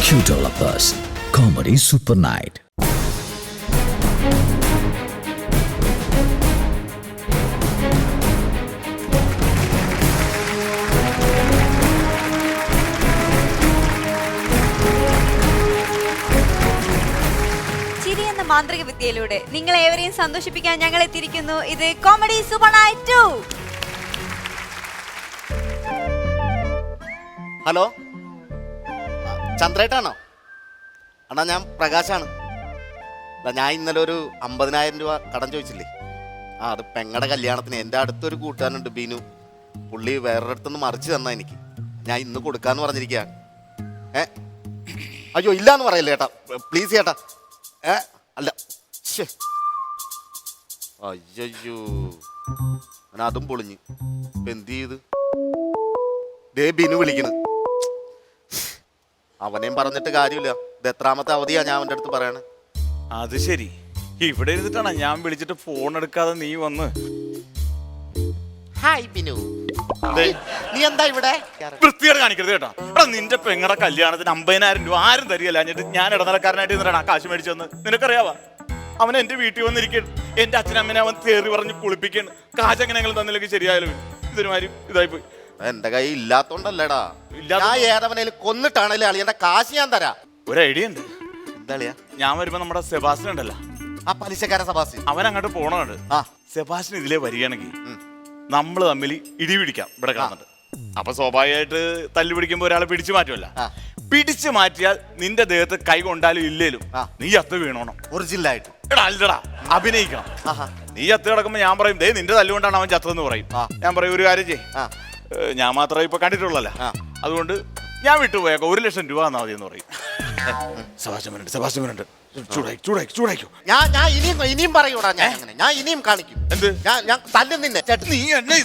Q Developers Comedy Super Night. ചിരി എന്ന മാന്ത്രിക വിദ്യയിലൂടെ നിങ്ങളെ ഏവരെയും സന്തോഷിപ്പിക്കാൻ ഞങ്ങൾ എത്തിയിരിക്കുന്നു. ഇത് കോമഡി സൂപ്പർ നൈറ്റ് 2. ഹലോ, ചന്ദ്രേട്ടാണോ? അണ്ണാ, ഞാൻ പ്രകാശാണ്. ഞാൻ ഇന്നലെ ഒരു 50,000 രൂപ കടം ചോദിച്ചില്ലേ? അത് പെങ്ങടെ കല്യാണത്തിന്. എൻ്റെ അടുത്തൊരു കൂട്ടുകാരനുണ്ട്, ബിനു. പുള്ളി വേറൊരിടത്തുനിന്ന് മറിച്ച് തന്നാ എനിക്ക്. ഞാൻ ഇന്ന് കൊടുക്കാന്ന് പറഞ്ഞിരിക്കുകയാണ്. അയ്യോ, ഇല്ലാന്ന് പറയല്ലേ ചേട്ടാ, പ്ലീസ് ചേട്ടാ. അല്ല, അയ്യോ, ഞാൻ അതും പൊളിഞ്ഞ്. ഇപ്പം എന്ത് ചെയ്ത്? ദേ ബിനു വിളിക്കണ്. അവനെയും പറഞ്ഞിട്ട് കാര്യമില്ല. ഇത് എത്രാമത്തെ അവധിയാ ഞാൻ അവൻ്റെ അടുത്ത് പറയണേ. അത് ശരി, ഇവിടെ ഇരുന്നിട്ടാണ് ഞാൻ വിളിച്ചിട്ട് ഫോൺ എടുക്കാതെ നീ വന്ന്. ഹായ് ബിനു, നീ എന്താ ഇവിടെ? വൃത്തിയോട് കാണിക്കരുത് കേട്ടോ. എടാ, നിന്റെ പെങ്ങടെ കല്യാണത്തിന് 50,000 രൂപ ആരും തരികയല്ല. എന്നിട്ട് ഞാൻ ഇടനിലക്കാരനായിട്ട് ഇരുന്നിട്ടാണ് ആ കാശ് മേടിച്ചു വന്ന്. നിനക്കറിയാവാ, അവൻ എന്റെ വീട്ടിൽ വന്നിരിക്കുന്നു. എന്റെ അച്ഛനമ്മനെ അവൻ തേറി പറഞ്ഞ് കുളിപ്പിക്കുന്നു. കാശ് എങ്ങനെയെങ്കിലും തന്നില്ലെങ്കിൽ ശരിയായാലും ഇതൊരുമാതിരി ഇതായിപ്പോയി. എന്റെ കൈ ഇല്ലാത്തോണ്ടല്ലേടാ. ഞാൻ ഏതവനേലും കൊന്നിട്ടാണേലും അളിയന്റെ കാശ് ഞാൻ തരാം. ഒരു ഐഡിയ ഉണ്ട്. എന്താ അളിയാ? ഞാൻ വരുമ്പോ നമ്മുടെ സെബാസ്റ്റ്യൻ ഉണ്ടല്ലോ, ആ പലിശക്കാരൻ സെബാസ്റ്റ്യൻ, അവൻ അങ്ങോട്ട് പോണുണ്ട്. സെബാസ്റ്റ്യൻ ഇതിലേ വരികയാണെങ്കിൽ നമ്മൾ തമ്മിൽ ഇടി പിടിക്കാം ഇവിടെ കാണുന്നുണ്ട്. അപ്പൊ സ്വാഭാവികമായിട്ട് തല്ലു പിടിക്കുമ്പോ ഒരാളെ പിടിച്ചു മാറ്റുമല്ല. പിടിച്ചു മാറ്റിയാൽ നിന്റെ ദേഹത്ത് കൈ കൊണ്ടാലും ഇല്ലേലും നീ അത്ത് വീണോണം. ഒറിജിനൽ ആയിട്ട്. എടാ അല്ലടാ, അഭിനയിക്കണം. നീ ചത്ത് കിടക്കുമ്പോ ഞാൻ പറയും, ദേ നിന്റെ തല്ലുകൊണ്ടാണ് അവൻ ചത്തതെന്ന് പറയും. ഞാൻ പറയും, ഒരു കാര്യം ചെയ്യ്, ഞാൻ മാത്രമേ ഇപ്പൊ കണ്ടിട്ടുള്ളല്ല, അതുകൊണ്ട് ഞാൻ വിട്ടുപോയേക്കാം, 1,00,000 രൂപ തന്നാ മതി എന്ന് പറയും. സെബാസ്റ്റ്യൻ ചൂടായിക്കോ. ഞാൻ ഇനിയും പറയൂടാ. ഞാൻ ഇനിയും കാണിക്കും. എന്ത്? ഞാൻ തല്ലും നിന്നെ. നീ എന്നെ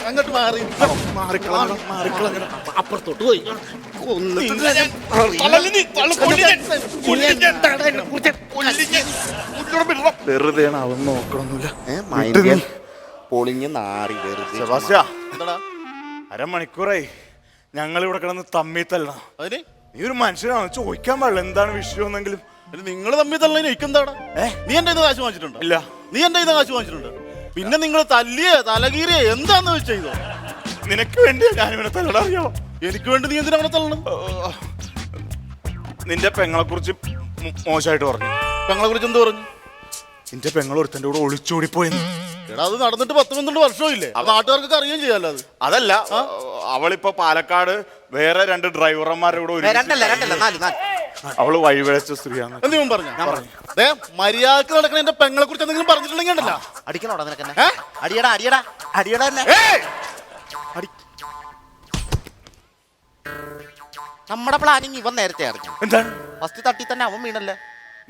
അങ്ങോട്ട് മാറി അപ്പുറത്തോട്ട് പോയി. വെറുതെ അവൻ നോക്കണമെന്നില്ല. പൊളിഞ്ഞ് നാറി വെറുതെ. സെബാസ്റ്റ്യ, അരമണിക്കൂറായി ഞങ്ങൾ ഇവിടെ കിടന്ന് തമ്മി തല്ലണം. അതിന് നീ ഒരു മനുഷ്യനാണ്, ചോദിക്കാൻ പാടില്ല എന്താണ് വിഷയം എന്നെങ്കിലും. നിങ്ങൾ തമ്മിൽ തള്ളി എനിക്കെന്താണ്? നീ എന്റെ ഇത് കാശ് വാങ്ങിച്ചിട്ടുണ്ടോ? ഇല്ല. നീ എന്റെ ഇത് കാശ് വാങ്ങിച്ചിട്ടുണ്ട്. പിന്നെ നിങ്ങൾ തല്ലിയേ തലകീറിയേ എന്താന്ന് ചെയ്തോ? നിനക്ക് വേണ്ടിയാ ഞാനിവിടെ തല്ലട. അറിയാമോ? എനിക്ക് വേണ്ടി നീ എന്തിനാ തള്ളണം? നിന്റെ പെങ്ങളെ കുറിച്ച് മോശമായിട്ട് പറഞ്ഞു. പെങ്ങളെ കുറിച്ച് എന്ത് പറഞ്ഞു? നിന്റെ പെങ്ങൾ ഒരുത്തൻ്റെ കൂടെ ഒളിച്ചോടിപ്പോയെന്ന്. എടാ, അത് നടന്നിട്ട് 10-12 വർഷവും ഇല്ലേ? നാട്ടുകാർക്ക് അറിയുകയും ചെയ്യാലോ. അത് അതല്ല, അവളിപ്പോ പാലക്കാട് വേറെ 2 ഡ്രൈവർമാരുടെ കൂടെ അവള് വഴിവിഴച്ച സ്ത്രീയാണ്. എന്തെങ്കിലും പറഞ്ഞു? മര്യാദക്ക് നടക്കണ എന്റെ പെങ്ങളെ കുറിച്ച് എന്തെങ്കിലും പറഞ്ഞിട്ടുണ്ടെങ്കിൽ ഉണ്ടല്ലോ, അടിക്കണോടാ നിനക്ക്. അടിയടാ അടിയടാ അടിയടാ തന്നെ. നമ്മുടെ പ്ലാനിങ് ഇവൻ നേരത്തെ അറിഞ്ഞു. എന്താണ്? ഫസ്റ്റ് തട്ടി തന്നെ അവൻ വീണല്ലേ,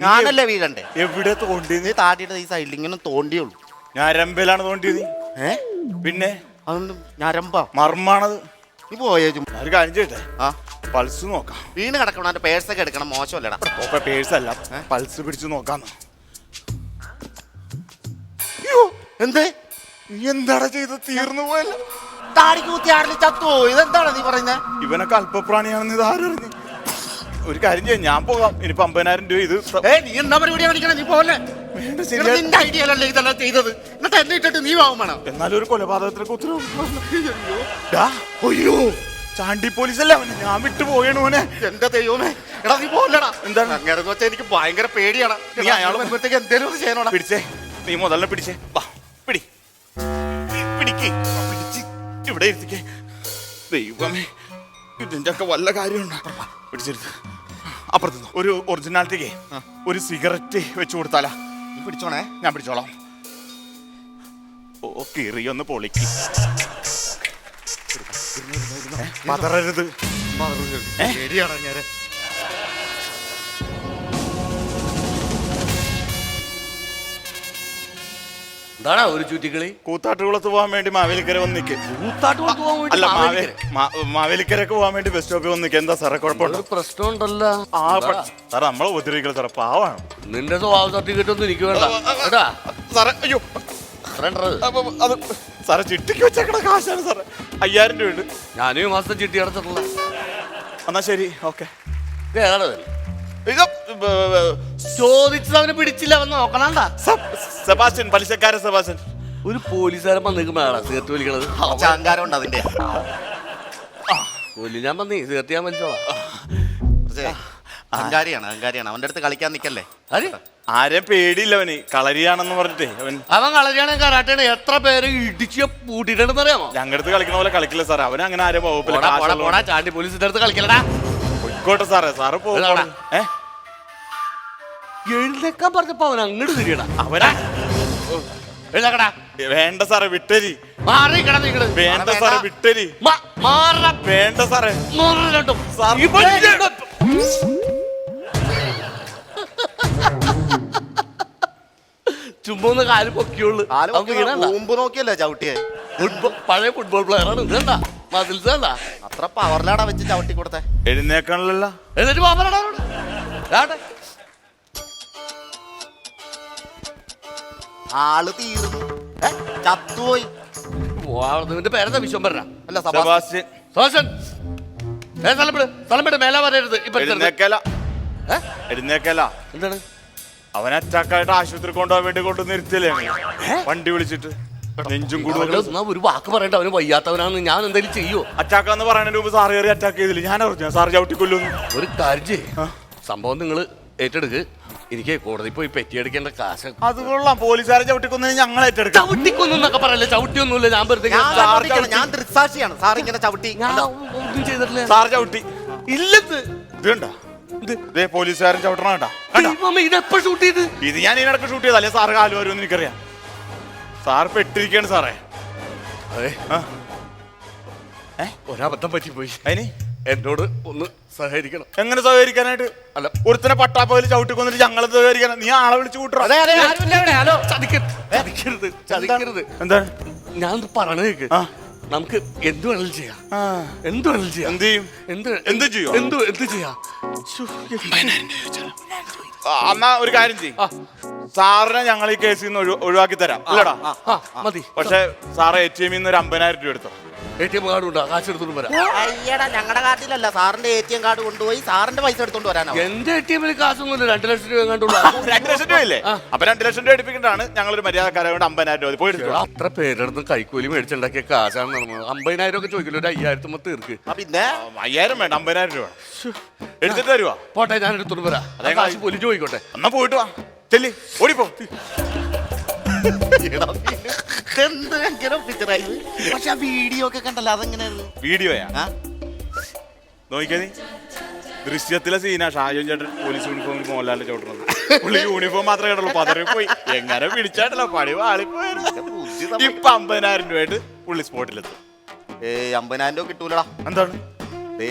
ഞാനല്ലേ വീഴണ്ടേ? എവിടെ തോണ്ടി? നീ താടിയുടെ ഈ സൈഡിൽ ഇങ്ങനെ തോണ്ടിയുള്ളൂ. ഞരമ്പലാണ് തോണ്ടിയത്. പിന്നെ അതൊന്നും ഞരമ്പാ, മർമാണത്. നീ പോയേ. ഒരു കാര്യം ചെയ്യട്ടെ, പൾസ് നോക്കാം. വീണ് കിടക്കണം, എന്റെ പേഴ്സൊക്കെ എടുക്കണം. മോശമല്ലടാ. പേഴ്സ് അല്ല, പൾസ് പിടിച്ചു നോക്കാന്ന്. എന്തേ? നീ എന്താടാ ചെയ്ത്? തീർന്നു പോയല്ല. താടി കൂത്തി ആടിൽ ചത്തുവോ? ഇതെന്താണ് നീ പറയുന്നത്? ഇവനൊക്കെ അല്പപ്രാണിയാണെന്ന് ഇത് ആരറിഞ്ഞു? ഒരു കാര്യം ചെയ്യാം, ഞാൻ പോകാം. ഇനിയിപ്പോ 50,000 രൂപ. ഇത് നീ എന്താ പരിപാടിയാ കാണിക്കണേ? നീ പോലെ നിന്റെ ഐഡിയ അല്ലേ ഇതെല്ലാം ചെയ്തത്? എന്നിട്ട് എന്നെ ഇട്ടിട്ട് നീ വാങ്ങും വേണം. എന്നാലും ഒരു കൊലപാതകത്തിനൊക്കെ ഉത്തരവ്. ചാണ്ടി പോലീസല്ലേ അവന്? ഞാൻ വിട്ടു പോയണു മോനെ. എന്റെ ദൈവമേ, എടാ നീ പോലടാ. എന്താണ് അങ്ങനെന്ന് വെച്ചാൽ എനിക്ക് ഭയങ്കര പേടിയാണ്. നീ അയാൾ വരുമ്പോഴത്തേക്ക് എന്തേലും ഒന്ന് ചെയ്യണോടാ. പിടിച്ചേ, നീ മുതലിനെ പിടിച്ചേ. വാ, പിടി, പിടിക്ക്, പിടിച്ച് ഇവിടെ ഇരുത്തിക്കേ. ദൈവമേ, ഇതിന്റെ ഒക്കെ വല്ല കാര്യമുണ്ടോ? പിടിച്ചെടുത്ത് അപ്പുറത്ത് ഒരു ഒറിജിനാലിറ്റിക്ക് ഒരു സിഗരറ്റ് വെച്ച് കൊടുത്താലാ? നീ പിടിച്ചോണേ, ഞാൻ പിടിച്ചോളാം. ഓ, കീറിയൊന്ന് പൊളിക്ക്. പതറരുത്. പേടിയാണ് ഞാൻ. എന്താടാ ഒരു ചുറ്റിക്കളി? കൂത്താട്ടുകുളത്ത് പോകാൻ വേണ്ടി മാവേലിക്കര വന്ന് നിൽക്ക്. അല്ല, മാവേലിക്കരക്ക് പോകാൻ വേണ്ടി ബസ് സ്റ്റോപ്പിൽ വന്ന് നിൽക്കുക. എന്താ സാറേ കുഴപ്പമുണ്ടോ? പ്രശ്നമുണ്ടല്ലോ. സാറേ, നമ്മളെ ഉപദ്രവിക്കൽ സാറേ, പാവാണ്. നിന്റെ സ്വഭാവ സർട്ടിഫിക്കറ്റ് ഒന്നും എനിക്ക് വേണ്ട കേട്ടാ സാറേ. അയ്യോ, അത് സാറേ ചിട്ടിക്ക് വെച്ചേക്കണ കാശാണ് സാറേ. 5000 രൂപ ഉണ്ട്. ഞാനും ഈ മാസം ചിട്ടി അടച്ചിട്ടുള്ള എന്നാ ശരി, ഓക്കെ. ഏതാണ് അവൻ? ഇത് ചോദിച്ചത് അവനെ പിടിച്ചില്ല, അവൻ നോക്കണണ്ട. Sebastian, പലിശക്കാരൻ Sebastian. ഒരു പോലീസുകാരൻ വന്നിരിക്കുമ്പോഴാണ് സിഗരറ്റ് വലിക്കണത്. ചാങ്കാരം ഉണ്ട് അതിന്റെ. കൊല്ലി ഞാൻ വന്നേ, സിഗരറ്റ് ഞാൻ വലിച്ചോളാം. അഹങ്കാരിയാണ്. അവന്റെ അടുത്ത് കളിക്കാൻ നിക്കല്ലേ. അരെ ആരെയും പേടിയില്ല അവന്, കളരിയാണെന്ന് പറഞ്ഞിട്ടേ അവൻ കളരിയാണ് കരാട്ടാണ്. എത്ര പേര് ഇടിച്ച് പൂട്ടിട്ടുണ്ടെന്ന് അറിയാമോ? ഞങ്ങളുടെ അടുത്ത് കളിക്കുന്ന പോലെ കളിക്കില്ല സാറേ. അവന് അങ്ങനെ ആരെയും പോടാ ചാണ്ടി പോലീസിന്റെ അടുത്ത് കളിക്കലടാ. പോയിക്കോട്ടെ സാറേ. സാറ് പോകും. എഴുന്നേക്കാൻ പറഞ്ഞപ്പോ അവൻ അങ്ങോട്ട് തിരിയടാ. അവനാ എഴുന്നേക്കടാ. വേണ്ട സാറേ, വിട്ടരി. മാറി കിടന്നിക്കണ്. വേണ്ട സാറേ, വിട്ടരി. വേണ്ട സാറേ. ചുമ്മാ ഒന്ന് കാല് പൊക്കിയുള്ളു. മുമ്പ് നോക്കിയല്ലേ ചവിട്ടിയെ. പഴയ ഫുട്ബോൾ പ്ലെയർ ആണ്. ഇതണ്ട മസിൽസ് കണ്ട. അത്ര പവറിലാടാ വെച്ച് ചവിട്ടി കൊടുത്തേ. എഴുന്നേക്കണല്ലോ. എന്നിട്ട് പാപ്പനോട് ആള് തീർന്നു, ചത്തുപോയി. നിന്റെ പേരെന്താ? വിശ്വംഭരനാ? അല്ല, സെബാസ്റ്റ്യൻ. സ്ഥലം വിട്, മേലെ വരരുത്. ഇപ്പൊ എഴുന്നേക്കല. എന്താണ്? അവൻ അറ്റാക്കായിട്ട് ആശുപത്രി കൊണ്ടുപോകാൻ വേണ്ടി കൊണ്ട് നിർത്തിയല്ലേ വണ്ടി വിളിച്ചിട്ട്. നെഞ്ചും കൂടി ഒരു വാക്ക് പറയണ്ട. അവന് വയ്യാത്തവനാണെന്ന് ഞാൻ എന്തെങ്കിലും ചെയ്യോ? അറ്റാക്ക് എന്ന് പറയുന്നതിന് മുമ്പ് സാറ് കയറി അറ്റാക്ക് ചെയ്തില്ല. ഞാൻ അറിഞ്ഞു സാറ് ചവിട്ടിക്കൊല്ലുന്നു. ഒരു കാര്യം, സംഭവം നിങ്ങൾ ഏറ്റെടുക്ക്. എനിക്ക് കോടതി പോയി പെറ്റിയെടുക്കേണ്ട കാശ്. അത് കൊള്ളാം. പോലീസുകാരെ ചവിട്ടിക്കൊന്നു ഞങ്ങൾ ഏറ്റെടുക്കാം. ചവിട്ടിക്കൊന്നൊക്കെ പറയല്ലേ? ചവിട്ടിയൊന്നുമില്ല. ഞാൻ വെറുതെ ഞാൻ ദൃക്സാക്ഷിയാണ്. സാർ ഇങ്ങനെ ചവിട്ടി. ഒന്നും ചെയ്തിട്ടില്ല. സാറ് ചവിട്ടി ഇല്ലത്. ഇത് കണ്ടാ? പോലീസുകാരൻ ചവിട്ടണ കണ്ടാ? ഇതെപ്പോ ഷൂട്ട് ചെയ്ത്? ഇത് ഞാൻ ഇതിനടക്ക് ഷൂട്ട് ചെയ്തല്ലേ. സാറ് കാല് വരുമെന്ന് എനിക്കറിയാം. സാറ് പെട്ടിരിക്കാണ് സാറേ. അതെ, ഒരബദ്ധം പറ്റിപ്പോയി. അതിന് എന്നോട് ഒന്ന് സഹകരിക്കണം. എങ്ങനെ സഹകരിക്കാനായിട്ട്? അല്ല, ഒരുത്തനെ പട്ടാപ്പോയിൽ ചവിട്ടിക്കൊന്നിട്ട് ഞങ്ങളെ സഹകരിക്കാൻ നീ ആളെ വിളിച്ചു കൂട്ടറ. ചതിക്കരുത്. എന്താണ് ഞാൻ പറഞ്ഞ കേക്ക്. നമുക്ക് എന്ത് വേണമെങ്കിലും ചെയ്യാം. എന്ത് വേണമെങ്കിലും ചെയ്യാം. എന്ത് ചെയ്യും? എന്ത് ചെയ്യാം? എന്നാ ഒരു കാര്യം ചെയ്യും. സാറിനെ ഞങ്ങൾ ഈ കേസിൽ നിന്ന് ഒഴിവാക്കി തരാം. ഇല്ലടാ മതി. പക്ഷെ സാറ് ATM നിന്ന് ഒരു 50,000 രൂപ എടുത്തോ. ATM കാർഡ് ഉണ്ടോ? കാശ് എടുത്തോണ്ട് വരാം. അയ്യടാ, ഞങ്ങളുടെ കാർഡിലല്ല, സാറിന്റെ ATM കാർഡ് കൊണ്ടുപോയി സാറിന്റെ പൈസ എടുത്തോണ്ട് വരാനോ? എന്റെ ATM കാശൊന്നുമില്ല. 2 ലക്ഷം രൂപ എങ്ങാണ്ടുള്ള. 2 ലക്ഷം രൂപ ഇല്ലേ? അപ്പൊ 2 ലക്ഷം രൂപ എടുപ്പിക്കേണ്ടതാണ്. ഞങ്ങളൊരു മര്യാദക്കാരെ കൊണ്ട് 50,000 രൂപ പോയി എടുത്തു. അത്ര പേരെടുത്ത് കൈക്കൂലി മേടിച്ചുണ്ടാക്കിയ കാശാണ് നടന്നത്. 50,000 ഒക്കെ ചോദിക്കില്ല. ഒരു 5,000 തീർക്ക്. പിന്നെ 5,000 വേണ്ട, 50,000 രൂപ എടുത്തിട്ട് തരുവാ. പോട്ടെ, ഞാൻ എടുത്തോണ്ട് വരാം. കാശ് പോലീസ് ചോദിക്കോട്ടെ. എന്നാ പോയിട്ട് വാ. ചെല്ലി ഓടിപ്പോ. പക്ഷെ ആ വീഡിയോ ഒക്കെ കണ്ടല്ലോ, അതെങ്ങനെയായിരുന്നു? വീഡിയോയാ? നോക്കിയാ നീ ദൃശ്യത്തിലെ സീനാ. ഷാജോൻ ചേട്ടൻ പോലീസ് യൂണിഫോമിൽ മോഹൻലാലിന്റെ ചോട്ടണത്. പുള്ളി യൂണിഫോം മാത്രമേ കേട്ടുള്ളൂ. പതറി പോയി. എങ്ങനെ പിടിച്ചാട്ടല്ലോ, പണി വാളിപ്പോയിരുന്നു. ഇപ്പൊ 50,000 രൂപയായിട്ട് പുള്ളി സ്പോട്ടിലെത്തും. 50,000 രൂപ കിട്ടൂലടാ. എന്താണ്?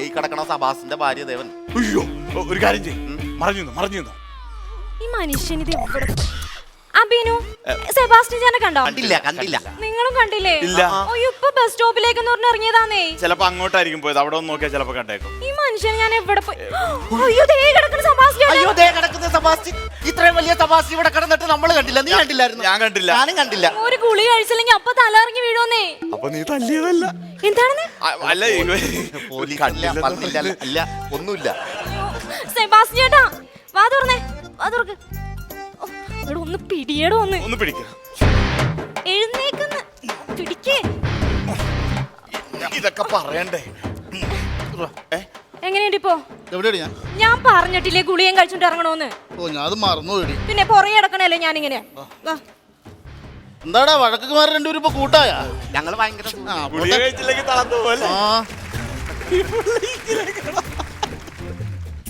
ഈ കിടക്കണ സബാസിന്റെ ഭാര്യ ദേവൻ. അയ്യോ, ഒരു കാര്യം ചെയ്യും. മറിഞ്ഞു ഈ മനുഷ്യൻ ഇത് എവിടെ? അബിനു, സെബാസ്റ്റ്യൻ ചേട്ടനെ കണ്ടോ? കണ്ടില്ല. നിങ്ങളും കണ്ടില്ലേ? ഇല്ല. അയ്യോ, ഇപ്പൊ ബസ് സ്റ്റോപ്പിലേക്ക് ഇറങ്ങിയതാന്നേ. ചിലപ്പോ അങ്ങോട്ടായിരിക്കും പോയത്. അവിടെ ഒന്ന് നോക്കിയാൽ ചിലപ്പോ കണ്ടേക്കും. ഈ മനുഷ്യൻ ഞാൻ എവിടെ പോയി? അയ്യോ, ദേ കിടക്കുന്ന സെബാസ്റ്റ്യൻ. ഇത്രയും വലിയ സെബാസ്റ്റ്യൻ ഇവിടെ കിടന്നിട്ട് നമ്മൾ കണ്ടില്ല. നീ കണ്ടില്ലായിരുന്നു? ഞാൻ കണ്ടില്ല. ഞാനും കണ്ടില്ല. ഒരു ഗുളി കഴിച്ചില്ലെങ്കിൽ അപ്പൊ തലയിറങ്ങി വീഴുവന്നേ. അപ്പൊ നീ തല്ലിയതല്ല. എന്താണെന്ന്? അല്ല, അല്ല, ഒന്നുമില്ല. സെബാസ്റ്റ്യൻ ചേട്ടാ, വാ തുറന്നേ. വാ തുറക്ക്. ഒന്ന് പിടിയടോ. ഒന്ന് പിടിക്ക. എഴുന്നേക്കുന്ന പിടിക്കേ. ഇതൊക്കെ പറയണ്ടേ? എങ്ങനെയുണ്ട് ഇപ്പോ? എവിടെയാണ് ഞാൻ പറഞ്ഞിട്ടില്ലേ ഗുളിയും കഴിച്ചോണ്ട് ഇറങ്ങണോന്ന്? ഓ, ഞാൻ അത് മറന്നു പോയി. പിന്നെ പുറകെ കിടക്കണല്ലേ ഞാനിങ്ങനെ. എന്താടാ വഴക്കുമാർ രണ്ടുപേരും ഇപ്പൊ കൂട്ടായ? ഞങ്ങള് ഭയങ്കര ഗുളിക കഴിച്ചില്ലെങ്കിൽ തളർന്നു പോലെ.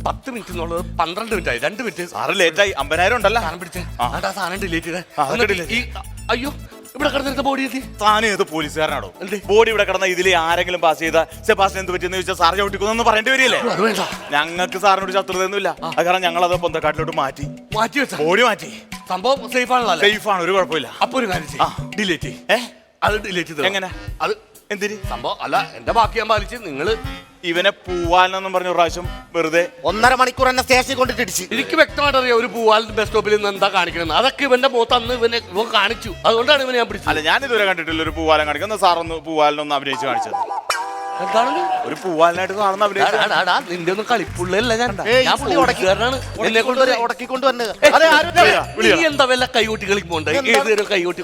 10 മിനിറ്റ് എന്നുള്ളത് 12 മിനിറ്റ് ആയി. 2 മിനിറ്റ്. സാറ് ലേറ്റായി. 50,000 ഉണ്ടല്ലോ. സാധനം പിടിച്ചേ. സാധനം ഡിലീറ്റ് ചെയ്തേ. അയ്യോ, ഇവിടെ കിടന്നിരുന്ന ബോഡി എത്തി. താനും ഏത് പോലീസുകാരനാണോ? ബോഡി ഇവിടെ കിടന്ന ഇതിൽ ആരെങ്കിലും പാസ് ചെയ്ത സെബാസ്റ്റ്യൻ എന്ത് പറ്റിയെന്ന് ചോദിച്ചാൽ സാർ ചവിട്ടിക്കൊന്നു പറയേണ്ടി വരില്ലേ? ഞങ്ങൾക്ക് സാറിനോട് ശത്രുതയൊന്നുമില്ല. അത് കാരണം ഞങ്ങൾ അത് പൊന്തക്കാട്ടിലോട്ട് മാറ്റി വെച്ച ബോഡി മാറ്റി. സംഭവം സേഫ് ആണല്ലോ? സേഫ് ആണ്, ഒരു കുഴപ്പമില്ല. അപ്പൊ ഒരു കാര്യം ഡിലീറ്റ്. അത് ഡിലീറ്റ് ചെയ്ത് എങ്ങനെ? അത് എന്തിന് സംഭവം? അല്ല, എന്റെ ബാക്കി ഞാൻ പാലിച്ച് നിങ്ങള് ഇവനെ പൂവാലെന്നും പറഞ്ഞ പ്രാവശ്യം വെറുതെ 1.5 മണിക്കൂർ എന്നെ സ്റ്റേഷനിൽ കൊണ്ടിട്ട് ഇടിച്ച്. എനിക്ക് വ്യക്തമായിട്ട് അറിയാം ഒരു പൂവാൽ ബസ് സ്റ്റോപ്പിൽ നിന്ന് എന്താ കാണിക്കണമെന്ന്. അതൊക്കെ ഇവന്റെ മുഖത്ത് അന്ന് ഇവൻ കാണിച്ചു. അതുകൊണ്ടാണ് ഇവനെ ഞാൻ പിടിച്ചത്. അല്ല, ഞാൻ ഇതുവരെ കണ്ടിട്ടില്ല ഒരു പൂവാലം കാണിക്കുന്ന. സാറൊന്ന് പൂവാലിനൊന്ന് അഭിനയിച്ച് കാണിച്ചത്. എന്താണ് ഒരു പൂവാലിനായിട്ട് കാണുന്ന അഭിനയിച്ച നിന്റെ ഒന്നും കളിപ്പുള്ളല്ല ഞാൻ ഏയ്, ഞാൻ ഈ പുള്ളി പോലീസുകാരനാണ് എന്നെ കൊണ്ട് ഉടക്കിക്കൊണ്ടുവരുന്നത് നീ എന്താ വല്ല കൈകൊട്ടി കളിക്കുമ്പോണ്ട് ഏതൊരു കൈകൊട്ടി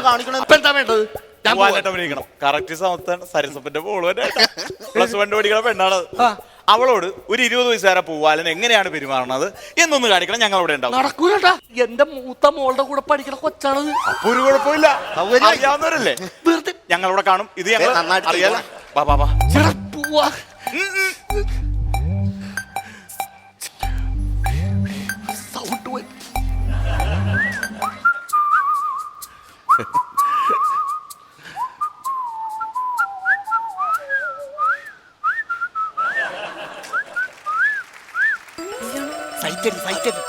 കാണിക്കണത് അപ്പൊ എന്താ വേണ്ടത് ഞാൻ പൂവാലിനായിട്ട് അഭിനയിക്കണം. കറക്റ്റ് സമയത്താണ് സരസപ്പന്റെ മോള് പ്ലസ് 1 പഠിക്കണ പെണ്ണാണ്. അവളോട് ഒരു 20 വയസ്സുകാരെ പൂവാലൻ എങ്ങനെയാണ് പെരുമാറുന്നത് എന്നൊന്ന് കാണിക്കണം. ഞങ്ങൾ അവിടെ ഉണ്ടാവും. നടക്കൂലട്ടാ എന്റെ മൂത്ത മോളുടെ കൂടെ പഠിക്കണ കൊച്ചാണത്. അപ്പൊ ഒരു കുഴപ്പമില്ല, അറിയാവുന്നവരല്ലേ. വെറുതെ ഞങ്ങളവിടെ കാണും. ഇത് ഞങ്ങൾ നന്നായിട്ട് അറിയാലോ. വാ വാ വാ. ചെടാ, പോവാ. സൗണ്ട് പോയി.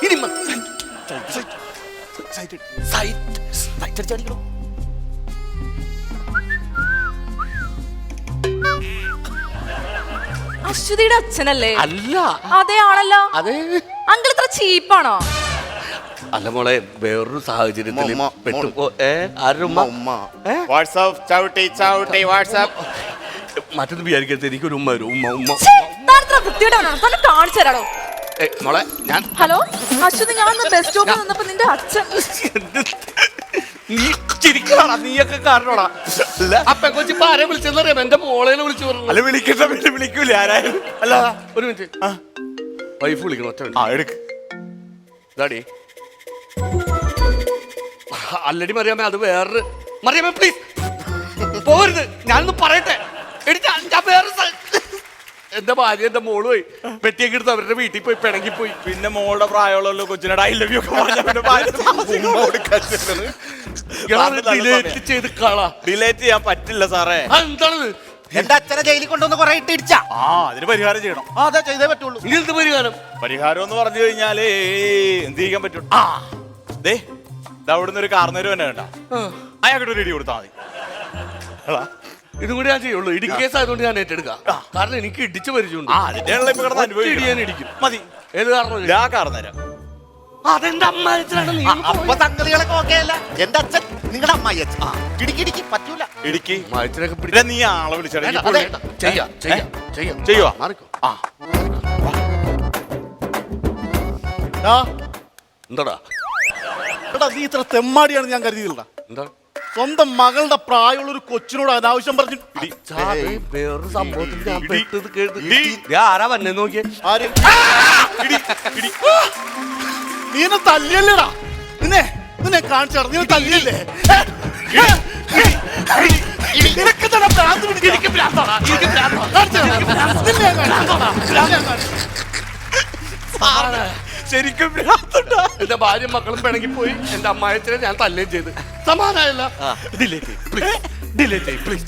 ഇനി സൈറ്റ് അശ്വതിയുടെ അച്ഛനല്ലേ? അല്ല അതെ ആണല്ലോ. അതെ അങ്കിൾ ഇത്ര ചീപ്പാണോ? അല്ല മോളെ വേറൊരു സാഹചര്യത്തിൽ ഉമ്മ, പെട്ടുപോ ആരുടെ ഉമ്മ വാട്സാപ്പ് ചവിട്ടി ചവിട്ടി വാട്സാപ്പ്. മറ്റൊന്ന് വിചാരിക്കരുത് എനിക്കൊരു ഉമ്മ വരും. ഉമ്മ ഉമ്മ താൻ ഇത്ര വൃത്തിയോടാണോ? തന്നെ കാണിച്ചു തരാണോ? മോളെ ഞാൻ ഹലോ അശ്വതി, ഞാൻ ബസ് സ്റ്റോപ്പിൽ നിന്നപ്പോ നിന്റെ അച്ഛൻ നീ ചിരിക്കണോടാ, നീയൊക്കെ കാരണോടാ. അപ്പൊ കൊച്ചി ആരെ വിളിച്ചെന്നറിയാം? എന്റെ മോളെ വിളിച്ചു പറഞ്ഞു. അല്ല വിളിക്കണ്ട, പിന്നെ വിളിക്കൂല ആരായാലും. അല്ല ഒരു മിനിറ്റ് വൈഫ് വിളിക്കണം. ഒറ്റ മിനിറ്റ്. എടുക്ക്. ഇതാടി അല്ലടി മറിയാമേ, അത് വേറൊരു മറിയാമേ പ്ലീസ് പോരുത്. ഞാനൊന്ന് പറയട്ടെ. ഞാൻ വേറെ എന്റെ ഭാര്യ എന്റെ മോള് പോയി പെട്ടിയൊക്കെ എടുത്ത് അവരുടെ വീട്ടിൽ പോയി പിണങ്ങിപ്പോയി. പിന്നെ മോളുടെ പ്രായമുള്ള കൊച്ചിനോട് ഐ ലവ് യു ഒക്കെ ഡിലേറ്റ് ചെയ്ത് കളാ. ഡിലേറ്റ് ചെയ്യാൻ പറ്റില്ല സാറേ. എന്താണത്? എന്റെ അച്ഛനെ ജയിലിൽ കൊണ്ടുവന്ന് കുറെ ഇട്ടിടിച്ചാ. അതിന് പരിഹാരം ചെയ്യണം. അതെ ചെയ്തേ പറ്റുള്ളൂ. ഇനി എന്ത് പരിഹാരം? പരിഹാരം എന്ന് പറഞ്ഞു കഴിഞ്ഞാല് എന്ത് ചെയ്യാൻ പറ്റും? ദേ അവിടുന്ന് ഒരു കാർന്നേരം തന്നെ വേണ്ട, അയാൾക്കിട്ട് ഒരു ഇടി കൊടുത്താൽ മതി. ഇതും കൂടി ഞാൻ ചെയ്യുള്ളൂ. ഇടിക്കേസ് ആയതുകൊണ്ട് ഞാൻ ഏറ്റെടുക്കാം. കാരണം എനിക്ക് ഇടിച്ചു പരിചയമുണ്ട്. അതിനുള്ള ഇപ്പൊ കിടന്ന് അനുഭവിക്കും. ഞാൻ ഇടിക്കും. മതി. ഏത് കാരണം? ആ കാർന്നേരം അതെന്റെ അമ്മായച്ചനാണ്. നീ അപ്പൊ സംഗതികളൊക്കെ ഓക്കെ അല്ല. എന്റെ അച്ഛൻ നിങ്ങളുടെ അമ്മായി അച്ഛൻ ഇടിക്കിടിക്ക് പറ്റൂല. ഇടുക്കി അമ്മായച്ചനൊക്കെ പിന്നെ നീ ആളെ വിളിച്ചാൽ ചെയ്യാം ചെയ്യാം ചെയ്യാം ചെയ്യുവാ. മാറിക്കോ. എന്താടാ എടാ നീ ഇത്ര തെമ്മാടിയാണ് ഞാൻ കരുതിയില്ല. എന്താ സ്വന്തം മകളുടെ പ്രായമുള്ള ഒരു കൊച്ചിനോട് അനാവശ്യം പറഞ്ഞു. വേറൊരു സംഭവത്തിൽ ഞാൻ പെട്ടത് കേട്ട് ആരാ വന്നെ നോക്കിയേ. ആര്? നീ എന്നെ തല്ലിയല്ലേടാ? നിന്നെ കാണിച്ചാണ് നീ തല്ലിയല്ലേ? നിനക്ക് തന്നെ ഭ്രാന്ത് ശരിക്കും എന്റെ ഭാര്യ മക്കളും പിണങ്ങി പോയി. എന്റെ അമ്മായച്ചനെ ഞാൻ തല്ലുകയും ചെയ്ത്. സമാധാനമല്ല.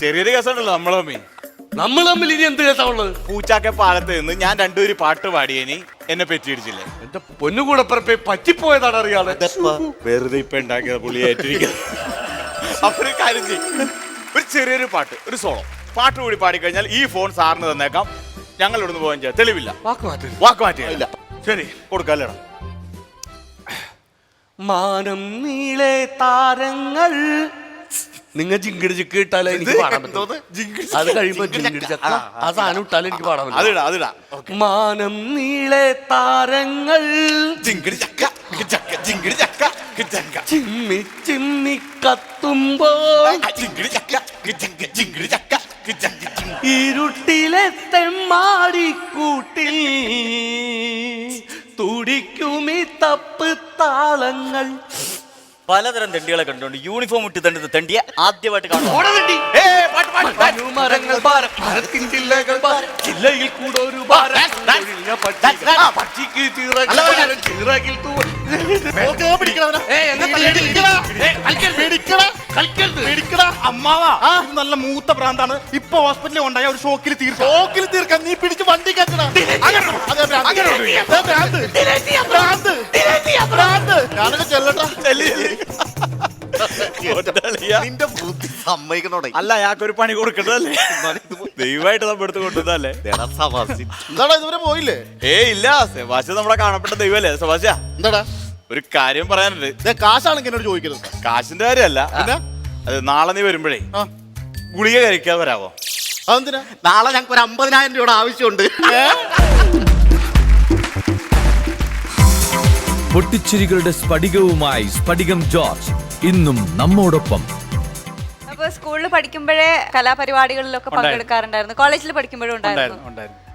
ചെറിയൊരു കേസുണ്ടല്ലോ നമ്മളെ തമ്മിൽ. നമ്മൾ തമ്മിൽ ഇനി എന്ത് കേസാണുള്ളത്? പൂച്ചാക്കെ പാലത്ത് നിന്ന് ഞാൻ രണ്ടുപേര് പാട്ട് പാടിയനി എന്നെ പെറ്റിയിടിച്ചില്ലേ? എന്റെ പൊന്നുകൂടെ പിറപ്പെ പറ്റിപ്പോയതാണ് അറിയാതെ. വെറുതെ ഇപ്പൊ ഉണ്ടാക്കിയത് പുള്ളി ഏറ്റിരിക്കുന്നത്. അപ്പൊ ഒരു കാര്യം ചെയ്യും, ഒരു ചെറിയൊരു പാട്ട്, ഒരു സോളോ പാട്ട് കൂടി പാടിക്കഴിഞ്ഞാൽ ഈ ഫോൺ സാറിന് തന്നേക്കാം. ഞങ്ങൾ ഇവിടുന്ന് പോകാൻ ചെയ്യാം. തെളിവില്ല, വാക്ക് മാറ്റിയില്ല. ശരി കൊടുക്കാല്ലേടാ. മാനം നീളെ താരങ്ങൾ. നിങ്ങൾ ജിങ്കിടി ചിക്ക് ഇട്ടാലേ എനിക്ക് പാടാൻ പറ്റും. അത് കഴിയുമ്പോ ജിങ്കിടി ചക്ക ആ സാധനം ഇട്ടാലും എനിക്ക് പാടാൻ പറ്റും. അതിടാ അതിടാ. മാനം നീളെ താരങ്ങൾ ജിങ്കിടി ചക്ക ചക്ക ജിങ്കിടി ചക്ക ചക്ക ചിമ്മി ചിമ്മി കത്തുമ്പോൾ ജിങ്കിടി ചക്ക ജിങ്കിടി ചക്ക ഇരുട്ടിലെ തെമ്മാടിക്കൂട്ടിൽ തുടിക്കുമി തപ്പ് താളങ്ങൾ. പലതരം തെണ്ടികളെ കണ്ടുകൊണ്ട് യൂണിഫോം ഇട്ട് തണ്ടത് തെണ്ടിയെ ആദ്യമായിട്ട് കാണുന്നു. മരങ്ങൾ ഭാരം, മരത്തിൻ ചില്ലകൾ ഭാരം, ചില്ലയിൽ കൂടെ ഒരു ഭാരം, ഒഴിഞ്ഞ പക്ഷിക്ക് ചിറകിൽ ചിറകിൽ അമ്മാവാ നല്ല മൂത്ത ഭ്രാന്താണ്. ഇപ്പൊ ഹോസ്പിറ്റലിൽ ഉണ്ടായ ഒരു ഷോക്കിൽ തീർക്കാൻ നീ പിടിച്ച് വണ്ടി കെട്ടണം. ഞാനൊക്കെ ചെല്ലട്ടാ. നിന്റെ ബുദ്ധി സമ്മതിക്കണോടെ. അല്ല അയാൾക്കൊരു പണി കൊടുക്കണ്ടല്ലേ? ദൈവമായിട്ട് നമ്മൾ എടുത്ത് കൊണ്ടുവന്നല്ലേ? എന്താടാ ഇതുവരെ പോയില്ലേ? ഇല്ല, സെബാസ്റ്റ്യൻ നമ്മുടെ കാണപ്പെട്ട ദൈവല്ലേ സെബാസ്റ്റ്യൻ. എന്താടാ ഒരു കാര്യം പറയാനുണ്ട്. കാശാണെങ്കിൽ എന്നോട് ചോദിക്കരുത്. കാശിന്റെ കാര്യമല്ല, അത് നാളെ നീ വരുമ്പോഴേ ഗുളിക കഴിക്കാതെ വരാവോ? അതെന്തിനാ? നാളെ ഞങ്ങൾക്ക് ഒരു 50,000 രൂപയുടെ ആവശ്യമുണ്ട്. പൊട്ടിച്ചിരികളുടെ സ്ഫടികവുമായി സ്ഫടികം ജോർജ് ഇന്നും നമ്മോടൊപ്പം. അപ്പൊ സ്കൂളിൽ പഠിക്കുമ്പോഴേ കലാപരിപാടികളിലൊക്കെ പങ്കെടുക്കാറുണ്ടായിരുന്നു, കോളേജിൽ പഠിക്കുമ്പോഴും ഉണ്ടായിരുന്നു.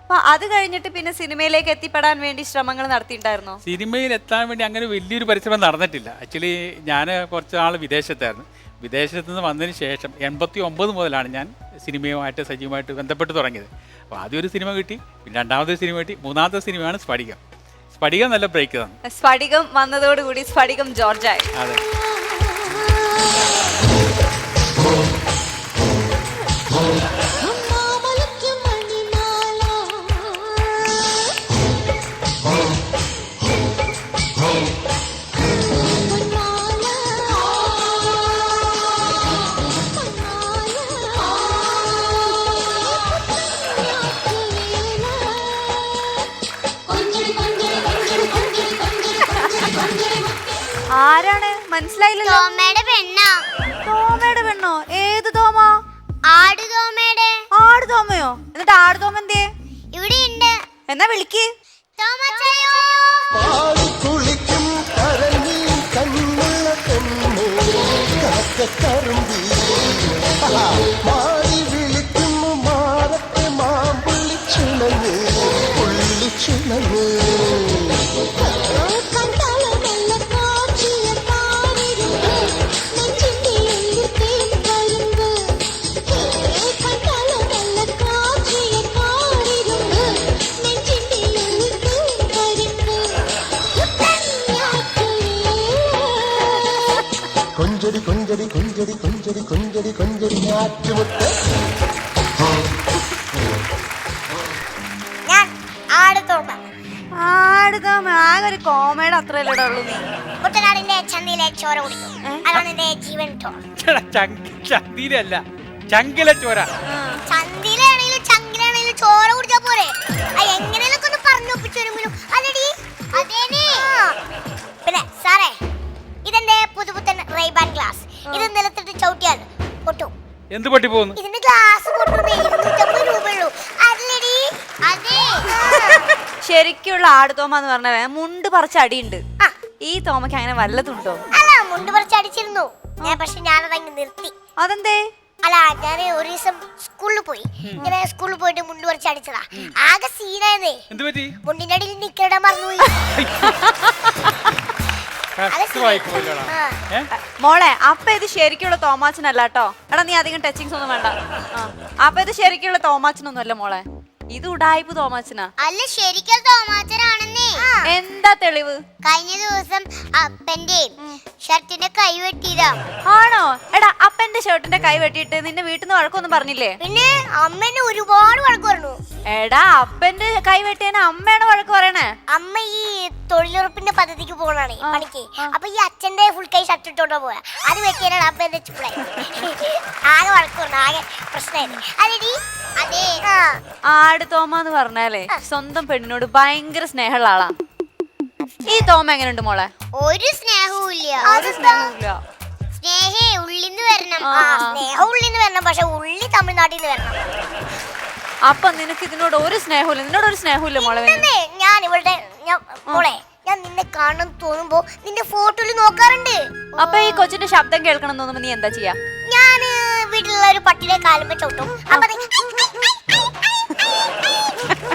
അപ്പൊ അത് കഴിഞ്ഞിട്ട് പിന്നെ സിനിമയിലേക്ക് എത്തിപ്പെടാൻ വേണ്ടി ശ്രമങ്ങൾ നടത്തിയിട്ടുണ്ടായിരുന്നോ? സിനിമയിൽ എത്താൻ വേണ്ടി അങ്ങനെ വലിയൊരു പരിശ്രമം നടന്നിട്ടില്ല. ആക്ച്വലി ഞാൻ കുറച്ച് നാൾ വിദേശത്തായിരുന്നു. വിദേശത്ത് നിന്ന് വന്നതിന് ശേഷം 89 മുതലാണ് ഞാൻ സിനിമയുമായിട്ട് സജീവമായിട്ട് ബന്ധപ്പെട്ട് തുടങ്ങിയത്. അപ്പോൾ ആദ്യം ഒരു സിനിമ കിട്ടി, പിന്നെ രണ്ടാമത്തെ സിനിമ കിട്ടി, മൂന്നാമത്തെ സിനിമയാണ് സ്ഫടികം. സ്ഫടികം നല്ല ബ്രേക്ക് തന്നു. സ്ഫടികം വന്നതോടുകൂടി സ്ഫടികം ജോർജായി. അതെ. ആരാണ് മനസ്സിലായില്ലല്ലോ? തോമയുടെ പെണ്ണാ. തോമയുടെ പെണ്ണോ? ഏത് തോമ? ആട് തോമയുടെ. ആട് തോമയോ? എന്നിട്ട് ആട് തോമ എന്തേ? ഇവിടെ ഉണ്ട്. എന്നാ വിളിക്ക്. തോമച്ചയോ. കൊഞ്ചടി കൊഞ്ചടി കൊഞ്ചടി കൊഞ്ചടി കൊഞ്ചടി കൊഞ്ചടി ഞാറ്റുമുട്ട്. ഞാൻ ആട് തോമ. ആട് തോമ ആകെ ഒരു കോമയുടെ അത്രയല്ലേ ഉള്ളൂ നീ? കുട്ടനാടിന്റെ ചന്തയിലെ ചോര കുടിക്കും, അതാണ് എന്റെ ജീവൻ തോമ. ചന്തിയിലല്ല, ചങ്കിലെ ചോര. ചന്തിയിലാണെങ്കിലും ചങ്കിലാണെങ്കിലും ചോര കുടിച്ചാ പോരെ? എങ്ങനെയൊക്കെ ഒന്ന് പറഞ്ഞു ഒപ്പിച്ചൊരുമിനും അല്ലടി. അതേനെ. പിന്നെ സാറേ, ഇതെന്റെ പുതുപുത്തൻ റൈബാൻ ഗ്ലാസ്. ഇത് നിലത്തിട്ട് ചവിട്ടിയാൽ പൊട്ടും. എന്ത് പൊട്ടി പോകുന്നു? ഇതിന്റെ ഗ്ലാസ് പൊട്ടുന്നേ 250 രൂപയുള്ളൂ. അല്ലടി. അതെ. ശരിക്കുള്ള ആട് തോമ എന്ന് പറഞ്ഞാൽ മുണ്ട് പറിച്ച അടിയുണ്ട്. ഈ തോമയ്ക്ക് അങ്ങനെ വല്ലതുണ്ടോ? അല്ല, മുണ്ട് പറിച്ച് അടിച്ചിരുന്നു ഞാൻ, പക്ഷെ ഞാനതങ്ങ് നിർത്തി. അതെന്തേ? അല്ല, ഞാൻ ഒരു ദിവസം സ്കൂളിൽ പോയി. ഇങ്ങനെ സ്കൂളിൽ പോയിട്ട് മുണ്ട് പറിച്ച് അടിച്ചതാ. ആകെ സീനായതേ. എന്ത് പറ്റി? മുണ്ടിന്റെ അടിയിൽ നിക്കടാൻ മറന്നുപോയി. മോളെ, അപ്പൊ ഇത് ശരിക്കുള്ള തോമാച്ചനല്ല കേട്ടോ. എടാ നീ അധികം ടച്ചിങ്സ് ഒന്നും വേണ്ട. അപ്പൊ ഇത് ശരിക്കുള്ള തോമാച്ചനൊന്നും അല്ല മോളെ, ഇത് ഉടായിപ്പ് തോമാച്ചനാ. അല്ല, ശരിക്കും തോമാച്ചനാണെന്നേ. എന്താ തെളിവ്? കഴിഞ്ഞ ദിവസം അപ്പന്റെ ഷർട്ടിന്റെ കൈ വെട്ടിയതാ. ആണോ? എടാ, അപ്പന്റെ ഷർട്ടിന്റെ കൈ വെട്ടിയിട്ട് നിന്റെ വീട്ടിൽ നിന്ന് വഴക്കൊന്നും പറഞ്ഞില്ലേ? പിന്നെ അമ്മേനെ ഒരുപാട് വഴക്ക് പറഞ്ഞു. എടാ, അപ്പന്റെ കൈ വെട്ടിയതിന് അമ്മയാണ് വഴക്ക് പറയണേ. അമ്മ ഈ തൊഴിലുറപ്പിന്റെ പദ്ധതിക്ക് പോകണാണ് പണിക്ക്. അപ്പൊ ഈ അച്ഛന്റെ ഫുൾ കൈ ഷർട്ട് ഇട്ടോണ്ടോ പോയാ, അത് വെട്ടിയാണ് അപ്പ എന്റെ ചുപ്പിളായി. ആകെ വഴക്ക് പറഞ്ഞു, ആകെ പ്രശ്നമായിരുന്നു. അതെടി. അതെ. ആട് തോമ എന്ന് പറഞ്ഞാലേ സ്വന്തം പെണ്ണിനോട് ഭയങ്കര സ്നേഹമുള്ള ആളാ. ഈ തോമ എങ്ങനെയുണ്ട് മോളെ? ഒരു സ്നേഹവും ഇല്ല. സ്നേഹേ ഉള്ളിന്ന് വരണം. സ്നേഹം ഉള്ളിന്ന് വരണം, പക്ഷെ ഉള്ളി തമിഴ്നാട്ടിൽ നിന്ന് വരണം. അപ്പൊ നിനക്ക് ഇതിനോട് ഒരു സ്നേഹമില്ല? നിന്നോട് ഒരു സ്നേഹമില്ല മോളെ? ഞാൻ ഇവിടെ മോളെ, ഞാൻ നിന്നെ കാണണം തോന്നുമ്പോ നിന്റെ ഫോട്ടോയിൽ നോക്കാറുണ്ട്. അപ്പൊ ഈ കൊച്ചിന്റെ ശബ്ദം കേൾക്കണം തോന്നുമ്പോ നീ എന്താ ചെയ്യാ? ഞാൻ വീട്ടിലുള്ള ഒരു പട്ടിയുടെ കാലുമ്പോ ചവിട്ടും. അപ്പൊ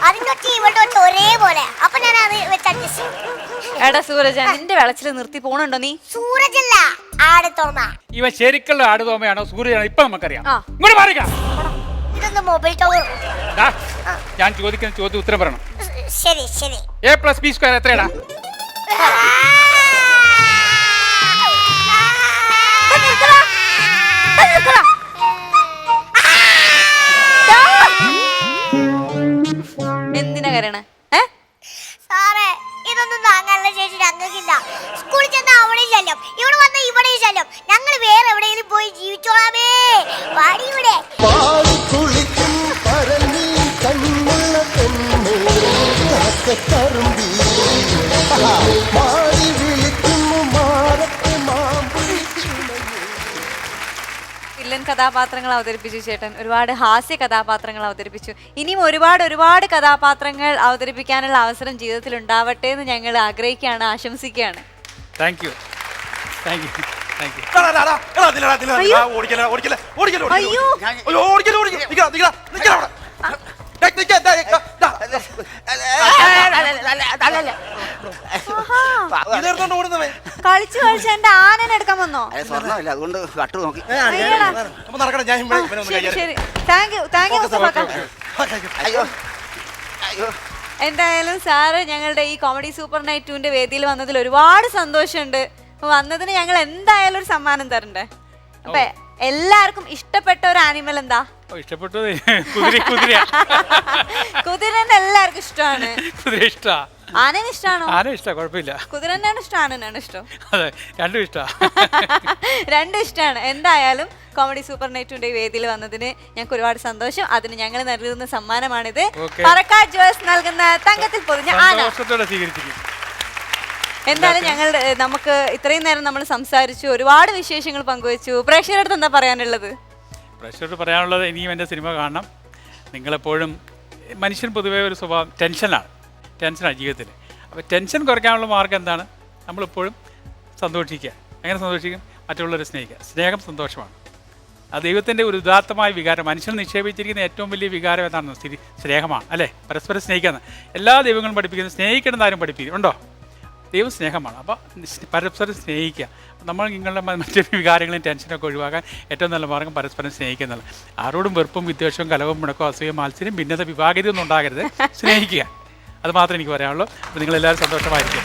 അതിന്റെ ഒച്ച ഇവളുടെ ഒച്ച ഒരേപോലെ. അപ്പൊ ഞാൻ അത് വെച്ച് അഡ്ജസ്റ്റ് ചെയ്യും. എടാ സൂരജ്, നിന്റെ വെളച്ചില് നിർത്തി പോണുണ്ടോ നീ? സൂരജല്ല, ആട് തോമ. ഇവ ശരിക്കുള്ള ആട് തോമയാണോ സൂര്യയാണോ ഇപ്പൊ നമുക്കറിയാം. ഇങ്ങോട്ട് മാറിക്ക. ഇതൊന്ന് മൊബൈൽ ടവർ. ഞാൻ ചോദിക്കുന്ന ചോദ്യം ഉത്തരം പറയണം. ശരി ശരി. A+B² എത്രയാടാ? എന്തിനാ കരയണേ? സാറേ, ഇതൊന്നും താങ്ങാനുള്ള ശേഷി ഞങ്ങൾക്കില്ല. സ്കൂളിൽ ചെന്ന അവിടെയും ശല്യം, ഇവിടെ വന്ന ഇവിടെയും ശല്യം. ഞങ്ങൾ വേറെ എവിടെയെങ്കിലും പോയി ജീവിച്ചോളാമേ. വാടി ഇവിടെ. വില്ലൻ കഥാപാത്രങ്ങൾ അവതരിപ്പിച്ചു ചേട്ടൻ, ഒരുപാട് ഹാസ്യ കഥാപാത്രങ്ങൾ അവതരിപ്പിച്ചു. ഇനിയും ഒരുപാട് കഥാപാത്രങ്ങൾ അവതരിപ്പിക്കാനുള്ള അവസരം ജീവിതത്തിൽ ഉണ്ടാവട്ടെ എന്ന് ഞങ്ങൾ ആഗ്രഹിക്കുകയാണ്, ആശംസിക്കുകയാണ്. Thank you. Thank you. Thank you. കളിച്ചു കളിച്ച് എന്റെ ആനനെ എടുക്കാൻ വന്നോ? സ്വർണ്ണമില്ല, അതുകൊണ്ട് കട്ടു നോക്കി. ശരി, താങ്ക് യു മുസ്തഫ. എന്തായാലും സാറ് ഞങ്ങളുടെ ഈ കോമഡി സൂപ്പർ നൈറ്റ് 2ന്റെ വേദിയിൽ വന്നതിൽ ഒരുപാട് സന്തോഷമുണ്ട്. വന്നതിന് ഞങ്ങൾ എന്തായാലും ഒരു സമ്മാനം തരണ്ടേ? അപ്പൊ എല്ലാവർക്കും ഇഷ്ടപ്പെട്ട ഒരു ആനിമൽ എന്താ? ഇഷ്ടപ്പെട്ടത് കുതിര. കുതിരനെ എല്ലാവർക്കും ഇഷ്ടമാണ്. കുതിര ഇഷ്ടാ. ആനനെ ഇഷ്ടമാണോ? ആന ഇഷ്ടാ, കുഴപ്പമില്ല. കുതിരനാണ് ഇഷ്ടം, ആനനാണ് ഇഷ്ടം? അതെ, രണ്ടും ഇഷ്ടാ. രണ്ടും ഇഷ്ടമാണ്. എന്തായാലും കോമഡി സൂപ്പർ നൈറ്റിന്റെ വേദിയിൽ വന്നതിന് ഞങ്ങൾക്ക് ഒരുപാട് സന്തോഷം. അതിന് ഞങ്ങൾ നൽകുന്ന സമ്മാനമാണിത്. പറക്കാട് ജുവൽസ് നൽകുന്ന തങ്കത്തിൽ പൊതിഞ്ഞ ആന. എന്തായാലും നമുക്ക് ഇത്രയും നേരം നമ്മൾ സംസാരിച്ചു, ഒരുപാട് വിശേഷങ്ങൾ പങ്കുവച്ചു. പ്രേക്ഷകരുടെ അടുത്ത് എന്താ പറയാനുള്ളത്? പ്രേക്ഷകരോട് പറയാനുള്ളത്, ഇനിയും എൻ്റെ സിനിമ കാണണം. നിങ്ങളെപ്പോഴും മനുഷ്യൻ പൊതുവേ ഒരു സ്വഭാവം ടെൻഷനാണ് ജീവിതത്തിൽ. അപ്പോൾ ടെൻഷൻ കുറയ്ക്കാനുള്ള മാർഗ്ഗം എന്താണ്? നമ്മളെപ്പോഴും സന്തോഷിക്കുക. എങ്ങനെ സന്തോഷിക്കും? മറ്റുള്ളവരെ സ്നേഹിക്കുക. സ്നേഹം സന്തോഷമാണ്. ആ ദൈവത്തിൻ്റെ ഒരു ഉദാത്തമായ വികാരം, മനുഷ്യൻ നിക്ഷേപിച്ചിരിക്കുന്ന ഏറ്റവും വലിയ വികാരം എന്താണെന്ന് സ്നേഹമാണ്, അല്ലേ? പരസ്പരം സ്നേഹിക്കുന്നത് എല്ലാ ദൈവങ്ങളും പഠിപ്പിക്കുന്നത്. സ്നേഹിക്കണം ആരും പഠിപ്പിക്കുന്നുണ്ടോ? ദൈവം സ്നേഹമാണ്. അപ്പോൾ പരസ്പരം സ്നേഹിക്കുക. നമ്മൾ നിങ്ങളുടെ മറ്റു വികാരങ്ങളും ടെൻഷനൊക്കെ ഒഴിവാക്കാൻ ഏറ്റവും നല്ല മാർഗ്ഗം പരസ്പരം സ്നേഹിക്കുന്നുള്ളത്. ആരോടും വെറുപ്പും വിദ്വേഷവും കലവും മുടക്കവും അസൂയം മത്സരം ഭിന്നത വിഭാഗീയതയൊന്നും ഉണ്ടാകരുത്. സ്നേഹിക്കുക. അത് മാത്രമേ എനിക്ക് പറയാനുള്ളൂ. അപ്പോൾ നിങ്ങളെല്ലാവരും സന്തോഷമായിരിക്കും.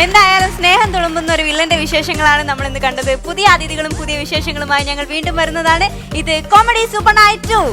എന്തായാലും സ്നേഹം തുളുമ്പുന്ന ഒരു വില്ലന്റെ വിശേഷങ്ങളാണ് നമ്മൾ ഇന്ന് കണ്ടത്. പുതിയ അതിഥികളും പുതിയ വിശേഷങ്ങളുമായി ഞങ്ങൾ വീണ്ടും വരുന്നതാണ്. ഇത് കോമഡി സൂപ്പർ നൈറ്റ് 2.